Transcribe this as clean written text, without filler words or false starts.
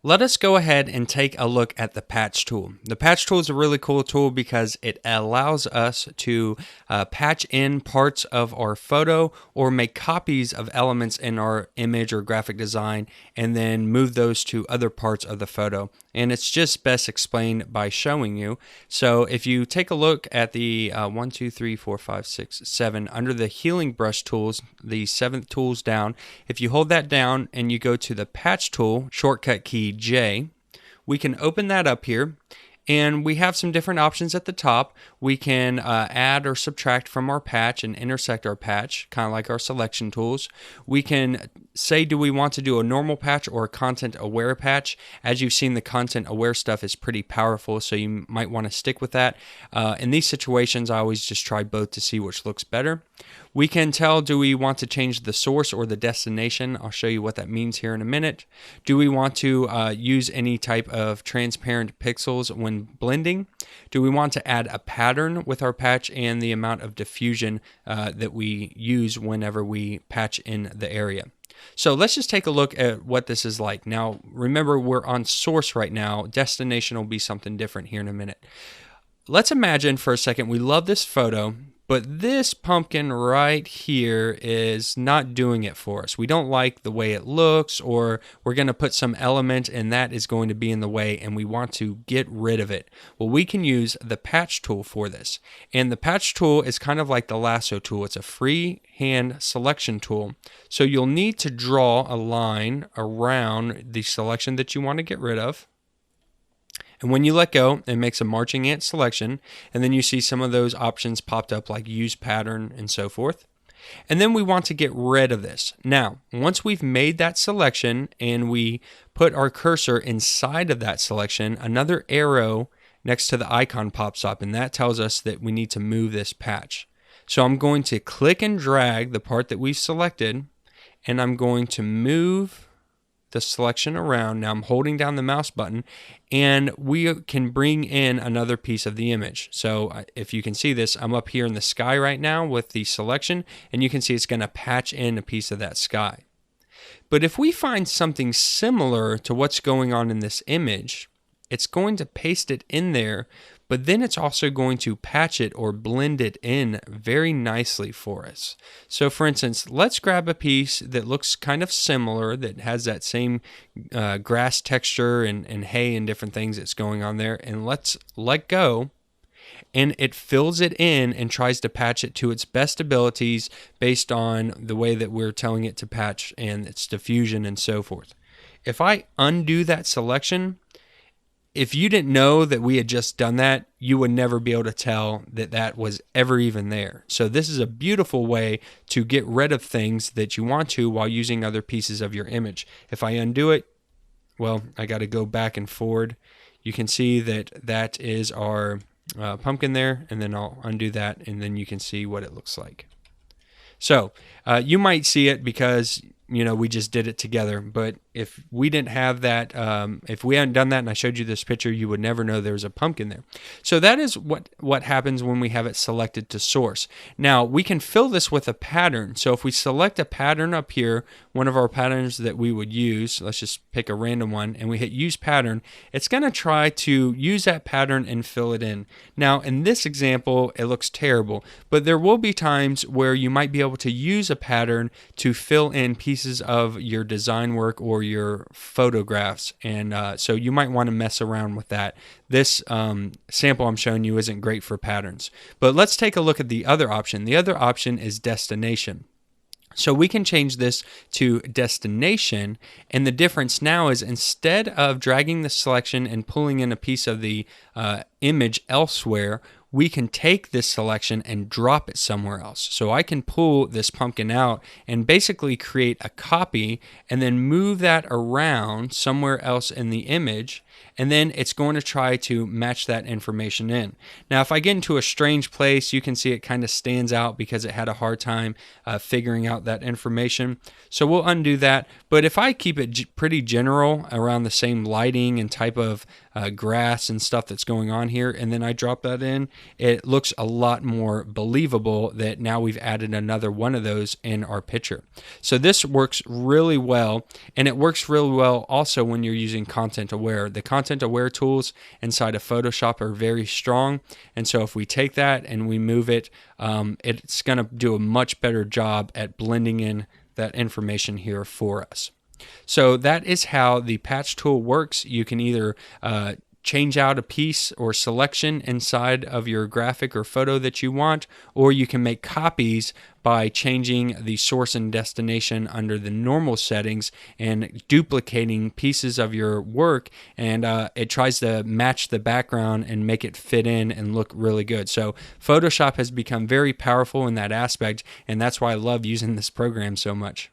Let us go ahead and take a look at the patch tool. The patch tool is a really cool tool because it allows us to patch in parts of our photo or make copies of elements in our image or graphic design and then move those to other parts of the photo. And it's just best explained by showing you. So if you take a look at the 1, 2, 3, 4, 5, 6, 7 under the healing brush tools, the 7th tools down, if you hold that down and you go to the patch tool, shortcut key J, we can open that up here. And we have some different options at the top. We can add or subtract from our patch and intersect our patch, kind of like our selection tools. We can say, do we want to do a normal patch or a content-aware patch? As you've seen, the content-aware stuff is pretty powerful, so you might want to stick with that. In these situations, I always just try both to see which looks better. We can tell, do we want to change the source or the destination? I'll show you what that means here in a minute. Do we want to use any type of transparent pixels when blending? Do we want to add a pattern with our patch and the amount of diffusion that we use whenever we patch in the area? So let's just take a look at what this is like. Now, remember, we're on source right now. Destination will be something different here in a minute. Let's imagine for a second we love this photo, but this pumpkin right here is not doing it for us. We don't like the way it looks, or we're going to put some element and that is going to be in the way and we want to get rid of it. Well, we can use the patch tool for this. And the patch tool is kind of like the lasso tool. It's a freehand selection tool. So you'll need to draw a line around the selection that you want to get rid of. And when you let go, it makes a marching ant selection, and then you see some of those options popped up like use pattern and so forth. And then we want to get rid of this. Now, once we've made that selection and we put our cursor inside of that selection, another arrow next to the icon pops up, and that tells us that we need to move this patch. So I'm going to click and drag the part that we've selected, and I'm going to move the selection around. Now I'm holding down the mouse button and we can bring in another piece of the image. So if you can see this, I'm up here in the sky right now with the selection, and you can see it's going to patch in a piece of that sky. But if we find something similar to what's going on in this image, it's going to paste it in there, but then it's also going to patch it or blend it in very nicely for us. So for instance, let's grab a piece that looks kind of similar, that has that same grass texture and hay and different things that's going on there, and let's let go, and it fills it in and tries to patch it to its best abilities based on the way that we're telling it to patch and its diffusion and so forth. If I undo that selection, if you didn't know that we had just done that, you would never be able to tell that that was ever even there. So this is a beautiful way to get rid of things that you want to while using other pieces of your image. If I undo it, well, I got to go back and forward. You can see that that is our pumpkin there, and then I'll undo that, and then you can see what it looks like. So you might see it because we just did it together. But if we didn't have that, if we hadn't done that and I showed you this picture, you would never know there was a pumpkin there. So that is what happens when we have it selected to source. Now, we can fill this with a pattern. So if we select a pattern up here, one of our patterns that we would use, let's just pick a random one, and we hit use pattern, it's going to try to use that pattern and fill it in. Now, in this example, it looks terrible, but there will be times where you might be able to use a pattern to fill in pieces of your design work or your photographs, and so you might want to mess around with that. This sample I'm showing you isn't great for patterns, but let's take a look at the other option. The other option is destination. So we can change this to destination, and the difference now is instead of dragging the selection and pulling in a piece of the image elsewhere, we can take this selection and drop it somewhere else. So I can pull this pumpkin out and basically create a copy and then move that around somewhere else in the image, and then it's going to try to match that information in. Now, if I get into a strange place, you can see it kind of stands out because it had a hard time figuring out that information. So we'll undo that. But if I keep it pretty general around the same lighting and type of grass and stuff that's going on here, and then I drop that in, it looks a lot more believable that now we've added another one of those in our picture. So this works really well, and it works really well also when you're using content aware. The content aware tools inside of Photoshop are very strong, and so if we take that and we move it, it's going to do a much better job at blending in that information here for us. So that is how the patch tool works. You can either change out a piece or selection inside of your graphic or photo that you want, or you can make copies by changing the source and destination under the normal settings and duplicating pieces of your work, and it tries to match the background and make it fit in and look really good. So Photoshop has become very powerful in that aspect, and that's why I love using this program so much.